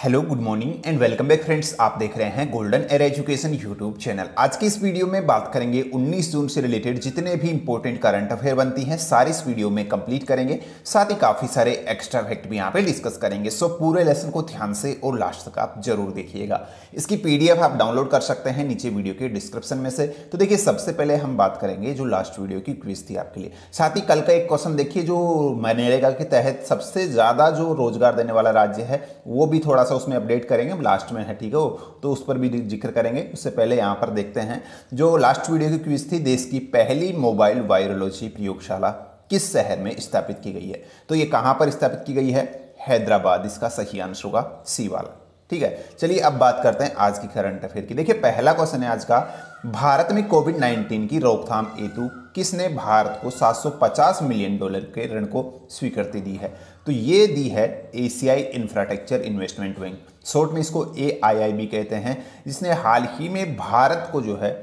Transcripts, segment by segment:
Hello good morning and welcome back friends. आप देख रहे हैं golden era education YouTube channel. आज की इस वीडियो में बात करेंगे 19 जून से रिलेटेड जितने भी इंपॉर्टेंट करंट अफेयर बनती हैं सारी इस वीडियो में कंप्लीट करेंगे। साथ ही काफी सारे एक्स्ट्रा फैक्ट भी यहाँ पे डिस्कस करेंगे। सो पूरे लेसन को ध्यान से और लास्ट तक आप जरूर देखिएगा। इसकी पीडीएफ आप डाउनलोड कर सकते हैं नीचे वीडियो के डिस्क्रिप्शन में से। तो देखिए सबसे पहले हम बात करेंगे जो लास्ट वीडियो की क्विज थी आपके लिए। साथ ही कल का एक क्वेश्चन देखिए जो मनरेगा के तहत सबसे ज्यादा जो रोजगार देने वाला राज्य है वो भी थोड़ा सा उसमें अपडेट करेंगे, लास्ट में है, ठीक है, तो उस पर भी जिक्र करेंगे। उससे पहले यहां पर देखते हैं जो लास्ट वीडियो की क्विज थी, देश की पहली मोबाइल वायरोलॉजी प्रयोगशाला किस शहर में स्थापित की गई है। तो ये कहां पर स्थापित की गई है? हैदराबाद। इसका सही आंसर होगा सी वाला। ठीक है, चलिए अब बात करते हैं आज की करंट अफेयर की। देखिए पहला क्वेश्चन है आज का, भारत में कोविड-19 की रोकथाम हेतु किसने भारत को $750 मिलियन के ऋण को स्वीकृति दी है? तो ये दी है एशियाई इंफ्रास्ट्रक्चर इन्वेस्टमेंट बैंक, शॉर्ट में इसको AIIB कहते हैं, जिसने हाल ही में भारत को जो है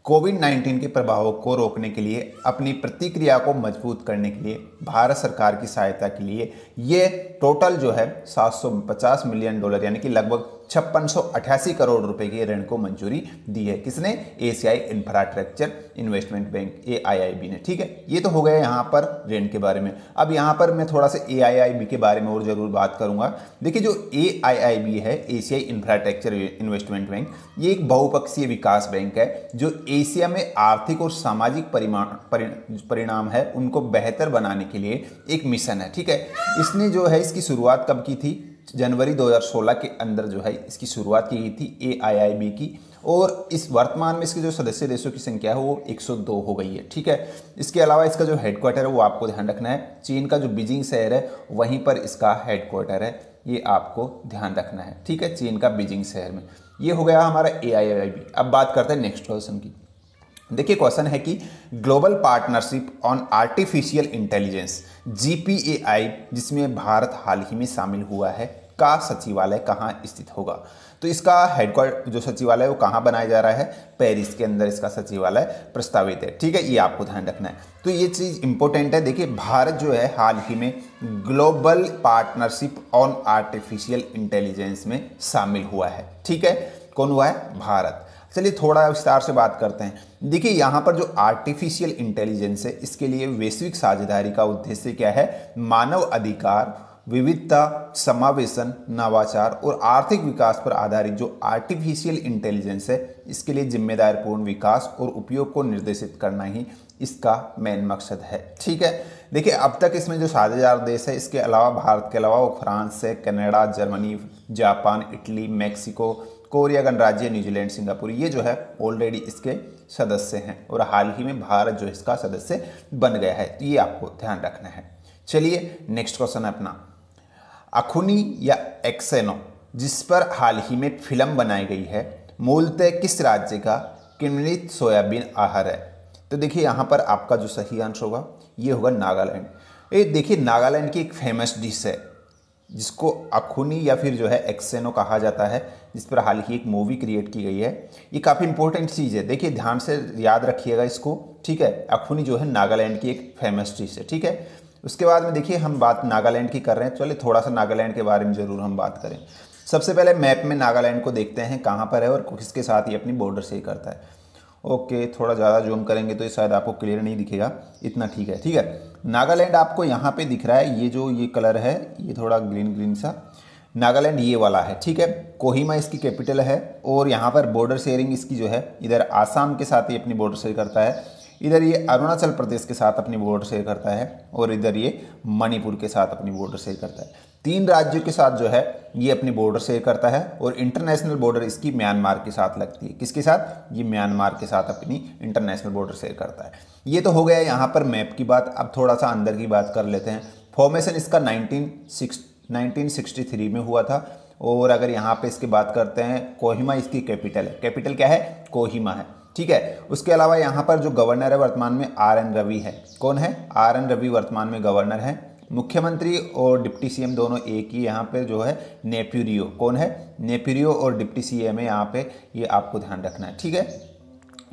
कोविड-19 के प्रभावों को रोकने के लिए, अपनी प्रतिक्रिया को मजबूत करने के लिए, भारत सरकार की सहायता के लिए ये टोटल जो है $750 मिलियन यानी कि लगभग 5688 करोड़ रुपए के ऋण को मंजूरी दी है। किसने? एशियाई इंफ्रास्ट्रक्चर इन्वेस्टमेंट बैंक AIIB ने। ठीक है, ये तो हो गया यहाँ पर ऋण के बारे में। अब यहाँ पर मैं थोड़ा सा AIIB के बारे में और जरूर बात करूंगा। देखिए जो AIIB है, एशियाई इंफ्रास्ट्रक्चर इन्वेस्टमेंट बैंक, ये एक बहुपक्षीय विकास बैंक है जो एशिया में आर्थिक और सामाजिक परिणाम है उनको बेहतर बनाने के लिए एक मिशन है। ठीक है, इसने जो है इसकी शुरुआत कब की थी? जनवरी 2016 के अंदर जो है इसकी शुरुआत की गई थी AIIB की, और इस वर्तमान में इसके जो सदस्य देशों की संख्या है वो 102 हो गई है। ठीक है, इसके अलावा इसका जो हेडक्वार्टर है वो आपको ध्यान रखना है, चीन का जो बीजिंग शहर है वहीं पर इसका हेडक्वार्टर है, ये आपको ध्यान रखना है। ठीक है, चीन का बीजिंग शहर में। ये हो गया हमारा AIIB। अब बात करते हैं नेक्स्ट क्वेश्चन की। देखिए क्वेश्चन है कि global partnership on artificial intelligence GPAI, जिसमें भारत हाल ही में शामिल हुआ है, का सचिवालय कहाँ स्थित होगा? तो इसका हेडक्वार्टर जो सचिवालय वो कहाँ बनाया जा रहा है? पेरिस के अंदर इसका सचिवालय प्रस्तावित है। ठीक है, ये आपको ध्यान रखना है। तो ये चीज़ इंपॉर्टेंट है। देखिए भारत जो है हाल ही में global partnership on artificial intelligence में शामिल हुआ है। ठीक है, कौन हुआ है? भारत। चलिए थोड़ा विस्तार से बात करते हैं। देखिए यहाँ पर जो आर्टिफिशियल इंटेलिजेंस है, इसके लिए वैश्विक साझेदारी का उद्देश्य क्या है? मानव अधिकार, विविधता, समावेशन, नवाचार और आर्थिक विकास पर आधारित जो आर्टिफिशियल इंटेलिजेंस है, इसके लिए जिम्मेदारपूर्ण विकास और उपयोग को निर्देशित करना ही इसका मेन मकसद है। ठीक है, देखिए अब तक इसमें जो साझेदार देश है, इसके अलावा भारत के अलावा वो फ्रांस है, Canada, Germany, Japan, Italy, Mexico, Korea गणराज्य, न्यूजीलैंड, सिंगापुर, ये जो है ऑलरेडी इसके सदस्य हैं और हाल ही में भारत जो इसका सदस्य बन गया है। तो ये आपको ध्यान रखना है। चलिए नेक्स्ट क्वेश्चन है अपना, अखुनी या एक्सेनो, जिस पर हाल ही में फिल्म बनाई गई है, मूलतः किस राज्य का किण्वित सोयाबीन आहार है? तो देखिए यहाँ पर आपका जो सही आंसर होगा ये होगा नागालैंड। ये देखिए नागालैंड की एक फेमस डिश है जिसको अखुनी या फिर जो है एक्सेनो कहा जाता है, जिस पर हाल ही एक मूवी क्रिएट की गई है। ये काफ़ी इंपॉर्टेंट चीज़ है, देखिए ध्यान से याद रखिएगा इसको। ठीक है, अखुनी जो है नागालैंड की एक फेमस डिश है। ठीक है, उसके बाद में देखिए हम बात नागालैंड की कर रहे हैं, चलिए थोड़ा सा नागालैंड के बारे में ज़रूर हम बात करें। सबसे पहले मैप में नागालैंड को देखते हैं कहाँ पर है और किसके साथ ही अपनी बॉर्डर शेयर करता है। ओके, थोड़ा ज़्यादा जूम करेंगे तो ये शायद आपको क्लियर नहीं दिखेगा, इतना ठीक है। ठीक है, नागालैंड आपको यहाँ पे दिख रहा है, ये जो ये कलर है ये थोड़ा ग्रीन ग्रीन सा, नागालैंड ये वाला है। ठीक है, कोहिमा इसकी कैपिटल है और यहाँ पर बॉर्डर शेयरिंग इसकी जो है इधर आसाम के साथ ही अपनी बॉर्डर शेयर करता है, इधर ये अरुणाचल प्रदेश के साथ अपनी बॉर्डर शेयर करता है और इधर ये मणिपुर के साथ अपनी बॉर्डर शेयर करता है। 3 राज्यों के साथ जो है ये अपनी बॉर्डर शेयर करता है और इंटरनेशनल बॉर्डर इसकी म्यांमार के साथ लगती है। किसके साथ? ये म्यांमार के साथ अपनी इंटरनेशनल बॉर्डर शेयर करता है। ये तो हो गया यहाँ पर मैप की बात। अब थोड़ा सा अंदर की बात कर लेते हैं। फॉर्मेशन इसका 1963 में हुआ था और अगर यहाँ पे इसकी बात करते हैं, कोहिमा इसकी कैपिटल है। कैपिटल क्या है? कोहिमा है। ठीक है, उसके अलावा यहाँ पर जो गवर्नर है वर्तमान में RN रवि है। कौन है? RN रवि वर्तमान में गवर्नर है। मुख्यमंत्री और डिप्टी CM दोनों एक ही यहाँ पे जो है नेफ्यूरियो। कौन है? नेफ्यूरियो और डिप्टी CM है यहाँ पे, ये आपको ध्यान रखना है। ठीक है,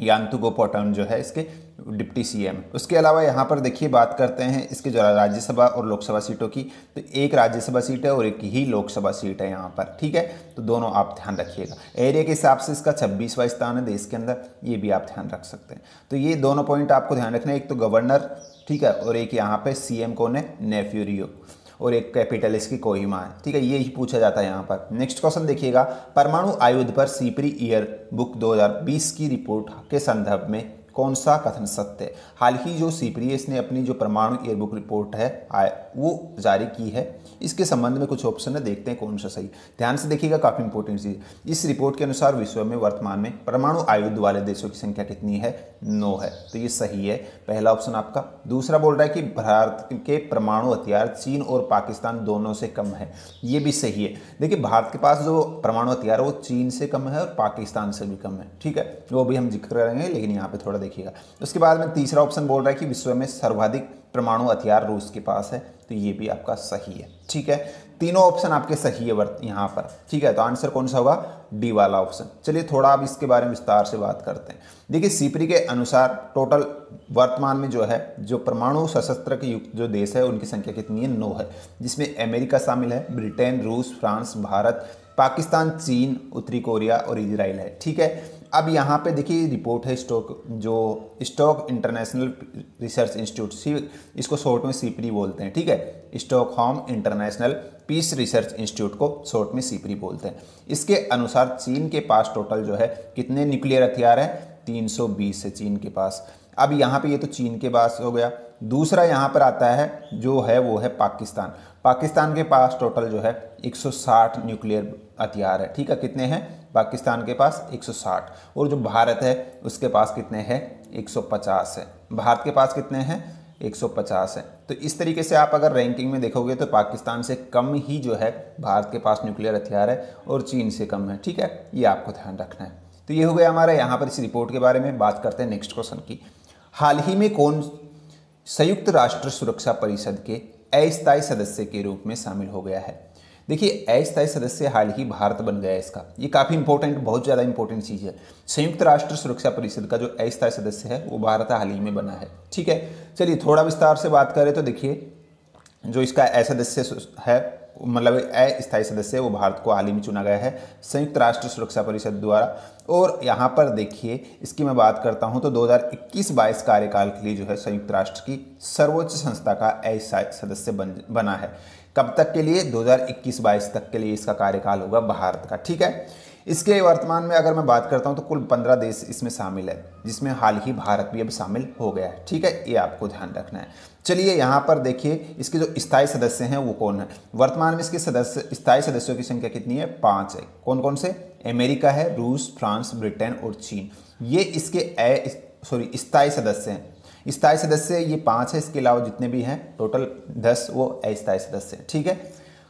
यांतुगो पोटान जो है इसके डिप्टी सीएम। उसके अलावा यहाँ पर देखिए बात करते हैं इसके जो राज्यसभा और लोकसभा सीटों की, तो एक राज्यसभा सीट है और एक ही लोकसभा सीट है यहाँ पर, ठीक है। तो दोनों आप ध्यान रखिएगा। एरिया के हिसाब से इसका 26वां स्थान है देश के अंदर, ये भी आप ध्यान रख सकते हैं। तो ये दोनों पॉइंट आपको ध्यान रखना है, एक तो गवर्नर, ठीक है, और एक यहाँ पे सीएम कौन है, नेफ्यूरियो, और एक कैपिटल इसकी कोहिमा है, ठीक है। ये ही पूछा जाता है यहाँ पर। नेक्स्ट क्वेश्चन देखिएगा, परमाणु आयुध पर सीपरी ईयर बुक 2020 की रिपोर्ट के संदर्भ में कौन सा कथन सत्य है। हाल ही जो सीपीएस ने अपनी जो परमाणु ईयरबुक रिपोर्ट है वो जारी की है, इसके संबंध में कुछ ऑप्शन है, देखते हैं कौन सा सही। ध्यान से देखिएगा, काफी इंपॉर्टेंट चीज। इस रिपोर्ट के अनुसार विश्व में वर्तमान में परमाणु आयुध वाले देशों की संख्या कितनी है, 9 है, तो ये सही है, पहला ऑप्शन आपका। दूसरा बोल रहा है कि भारत के परमाणु हथियार चीन और पाकिस्तान दोनों से कम है, ये भी सही है। देखिए भारत के पास जो परमाणु हथियार है वो चीन से कम है और पाकिस्तान से भी कम है, ठीक है, वो भी हम जिक्र करेंगे, लेकिन यहाँ पे थोड़ा देखिएगा। उसके बाद में तीसरा ऑप्शन बोल रहा है कि विश्व में सर्वाधिक परमाणु हथियार रूस के पास है, तो ये भी आपका सही है, ठीक है। तीनों ऑप्शन आपके सही है यहाँ पर, ठीक है। तो आंसर कौन सा होगा, डी वाला ऑप्शन। चलिए थोड़ा अब इसके बारे में विस्तार से बात करते हैं। देखिए सीपरी के अनुसार टोटल वर्तमान में जो है जो परमाणु सशस्त्र के युक्त जो देश है उनकी संख्या कितनी है, 9 है, जिसमें अमेरिका शामिल है, ब्रिटेन, रूस, फ्रांस, भारत, पाकिस्तान, चीन, उत्तरी कोरिया और इजराइल है, ठीक है। अब यहाँ पे देखिए रिपोर्ट है स्टॉक इंटरनेशनल रिसर्च इंस्टीट्यूट, इसको शॉर्ट में सीपरी बोलते हैं, ठीक है। Stockholm international peace research institute को शॉर्ट में सीपरी बोलते हैं। इसके अनुसार चीन के पास टोटल जो है कितने न्यूक्लियर हथियार हैं, 320 है चीन के पास। अब यहाँ पे ये तो चीन के पास हो गया। दूसरा यहाँ पर आता है जो है वो है पाकिस्तान। पाकिस्तान के पास टोटल जो है 160 न्यूक्लियर हथियार है, ठीक है। कितने हैं पाकिस्तान के पास, 160। और जो भारत है उसके पास कितने हैं, 150 है। भारत के पास कितने हैं, 150 है। तो इस तरीके से आप अगर रैंकिंग में देखोगे तो पाकिस्तान से कम ही जो है भारत के पास न्यूक्लियर हथियार है और चीन से कम है, ठीक है, ये आपको ध्यान रखना है। तो ये हो गया हमारा यहाँ पर इस रिपोर्ट के बारे में। बात करते हैं नेक्स्ट क्वेश्चन की। हाल ही में कौन संयुक्त राष्ट्र सुरक्षा परिषद के अस्थायी सदस्य के रूप में शामिल हो गया है। देखिए अस्थायी सदस्य हाल ही भारत बन गया है इसका, ये काफ़ी इंपॉर्टेंट, बहुत ज़्यादा इंपॉर्टेंट चीज़ है। संयुक्त राष्ट्र सुरक्षा परिषद का जो अस्थायी सदस्य है वो भारत हाल ही में बना है, ठीक है। चलिए थोड़ा विस्तार से बात करें तो देखिए जो इसका सदस्य है, मतलब अस्थायी सदस्य वो भारत को हाल ही में चुना गया है संयुक्त राष्ट्र सुरक्षा परिषद द्वारा। और यहाँ पर देखिए इसकी मैं बात करता हूँ तो 2021-22 कार्यकाल के लिए जो है संयुक्त राष्ट्र की सर्वोच्च संस्था का अस्थायी सदस्य बना है। कब तक के लिए, 2021-22 तक के लिए इसका कार्यकाल होगा भारत का, ठीक है। इसके वर्तमान में अगर मैं बात करता हूं तो कुल 15 देश इसमें शामिल है, जिसमें हाल ही भारत भी अब शामिल हो गया है, ठीक है, ये आपको ध्यान रखना है। चलिए यहाँ पर देखिए इसके जो स्थायी सदस्य हैं वो कौन है। वर्तमान में इसके स्थायी सदस्यों की संख्या कितनी है, 5 है। कौन कौन से, अमेरिका है, रूस, फ्रांस, ब्रिटेन और चीन, ये इसके स्थायी सदस्य हैं। स्थायी सदस्य ये 5 है, इसके अलावा जितने भी हैं टोटल 10 वो अस्थायी सदस्य हैं, ठीक है।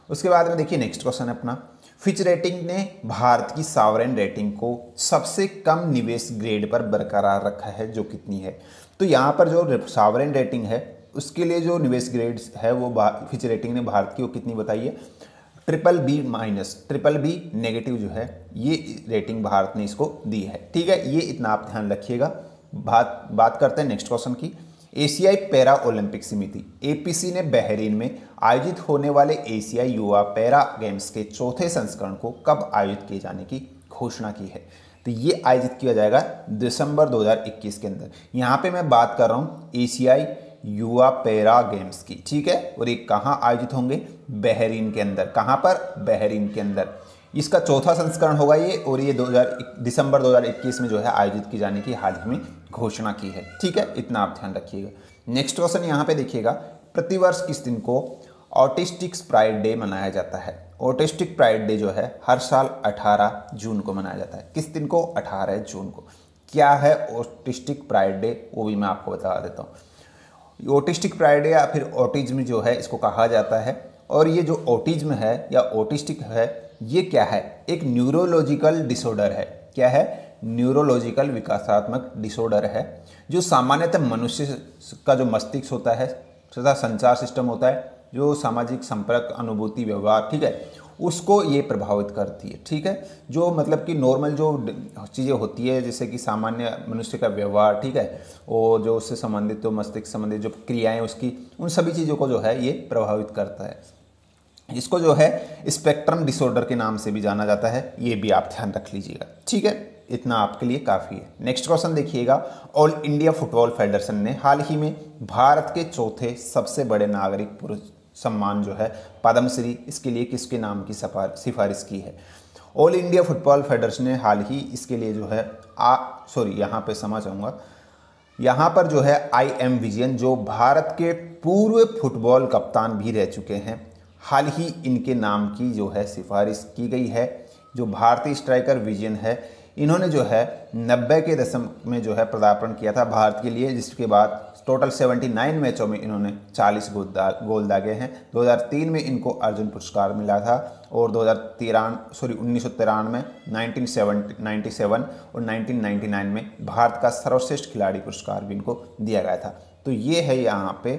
उसके बाद में देखिए नेक्स्ट क्वेश्चन है अपना, फिच रेटिंग ने भारत की सॉवरेन रेटिंग को सबसे कम निवेश ग्रेड पर बरकरार रखा है, जो कितनी है। तो यहाँ पर जो सॉवरेन रेटिंग है उसके लिए जो निवेश ग्रेड है वो फिच रेटिंग ने भारत की वो कितनी बताई है, BBB नेगेटिव जो है ये रेटिंग भारत ने इसको दी है, ठीक है। ये इतना आप ध्यान रखिएगा। बात करते हैं नेक्स्ट क्वेश्चन की। एशियाई पैरा ओलंपिक समिति APC ने बहरीन में आयोजित होने वाले एशियाई युवा पैरा गेम्स के चौथे संस्करण को कब आयोजित किए जाने की घोषणा की है। तो ये आयोजित किया जाएगा दिसंबर 2021 के अंदर। यहाँ पे मैं बात कर रहा हूँ एशियाई युवा पैरा गेम्स की, ठीक है। और ये कहाँ आयोजित होंगे, बहरीन के अंदर। कहाँ पर, बहरीन के अंदर। इसका चौथा संस्करण होगा ये, और ये दिसंबर 2021 में जो है आयोजित की जाने की हाल ही में घोषणा की है, ठीक है, इतना आप ध्यान रखिएगा। नेक्स्ट क्वेश्चन यहाँ पे देखिएगा, प्रतिवर्ष किस दिन को ऑटिस्टिक प्राइड डे मनाया जाता है। ऑटिस्टिक प्राइड डे जो है हर साल 18 जून को मनाया जाता है। किस दिन को, 18 जून को। क्या है ऑटिस्टिक प्राइड डे, वो भी मैं आपको बता देता हूँ। ऑटिस्टिक प्राइड डे या फिर ऑटिज्म जो है इसको कहा जाता है। और ये जो ऑटिज्म है या ऑटिस्टिक है ये क्या है, एक न्यूरोलॉजिकल डिसऑर्डर है। क्या है, न्यूरोलॉजिकल विकासात्मक डिसऑर्डर है, जो सामान्यतः मनुष्य का जो मस्तिष्क होता है तथा संचार सिस्टम होता है, जो सामाजिक संपर्क, अनुभूति, व्यवहार, ठीक है, उसको ये प्रभावित करती है। ठीक है, जो मतलब कि नॉर्मल जो चीज़ें होती है जैसे कि सामान्य मनुष्य का व्यवहार, ठीक है, और जो उससे संबंधित तो मस्तिष्क संबंधित जो क्रियाएं उसकी, उन सभी चीज़ों को जो है ये प्रभावित करता है। इसको जो है स्पेक्ट्रम डिसऑर्डर के नाम से भी जाना जाता है, ये भी आप ध्यान रख लीजिएगा। ठीक है, इतना आपके लिए काफ़ी है। नेक्स्ट क्वेश्चन देखिएगा, ऑल इंडिया फुटबॉल फेडरेशन ने हाल ही में भारत के चौथे सबसे बड़े नागरिक पुरुष सम्मान जो है पद्मश्री, इसके लिए किसके नाम की सिफारिश की है? ऑल इंडिया फुटबॉल फेडरेशन ने हाल ही इसके लिए जो है यहाँ पे समझ आऊँगा, यहाँ पर जो है IM विजयन जो भारत के पूर्व फुटबॉल कप्तान भी रह चुके हैं, हाल ही इनके नाम की जो है सिफारिश की गई है। जो भारतीय स्ट्राइकर विजयन है, इन्होंने जो है 90 के दशक में जो है पदार्पण किया था भारत के लिए, जिसके बाद टोटल 79 मैचों में इन्होंने 40 गोल दागे हैं। 2003 में इनको अर्जुन पुरस्कार मिला था और 1993 1997 और 1999 में भारत का सर्वश्रेष्ठ खिलाड़ी पुरस्कार भी इनको दिया गया था। तो ये है यहाँ पे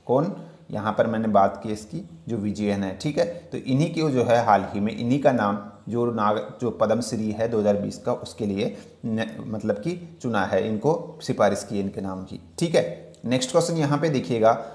कौन, यहाँ पर मैंने बात की इसकी जो विजयन है। ठीक है, तो इन्हीं की जो है हाल ही में इन्हीं का नाम जो पद्मश्री है 2020 का, उसके लिए मतलब कि चुना है, इनको सिफारिश की इनके नाम की। ठीक है, नेक्स्ट क्वेश्चन यहाँ पे देखिएगा,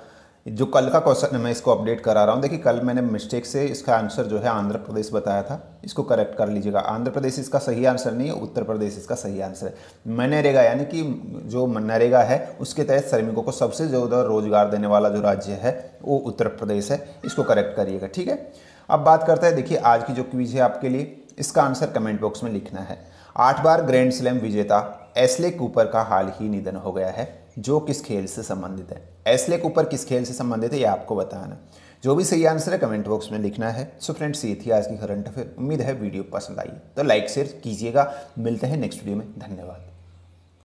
जो कल का क्वेश्चन है मैं इसको अपडेट करा रहा हूँ। देखिए कल मैंने मिस्टेक से इसका आंसर जो है आंध्र प्रदेश बताया था, इसको करेक्ट कर लीजिएगा। आंध्र प्रदेश इसका सही आंसर नहीं है, उत्तर प्रदेश इसका सही आंसर है। मनरेगा यानी कि जो मनरेगा है उसके तहत श्रमिकों को सबसे ज़्यादा रोजगार देने वाला जो राज्य है वो उत्तर प्रदेश है, इसको करेक्ट करिएगा। ठीक है, अब बात करते हैं, देखिए आज की जो क्विज है आपके लिए, इसका आंसर कमेंट बॉक्स में लिखना है। 8 बार ग्रैंड स्लैम विजेता एशले कूपर का हाल ही निधन हो गया है, जो किस खेल से संबंधित है? एशले कूपर किस खेल से संबंधित है ये आपको बताना। जो भी सही आंसर है कमेंट बॉक्स में लिखना है। सो फ्रेंड्स, ये थी आज की करंट अफेयर। उम्मीद है वीडियो पसंद आई तो लाइक शेयर कीजिएगा। मिलते हैं नेक्स्ट वीडियो में, धन्यवाद।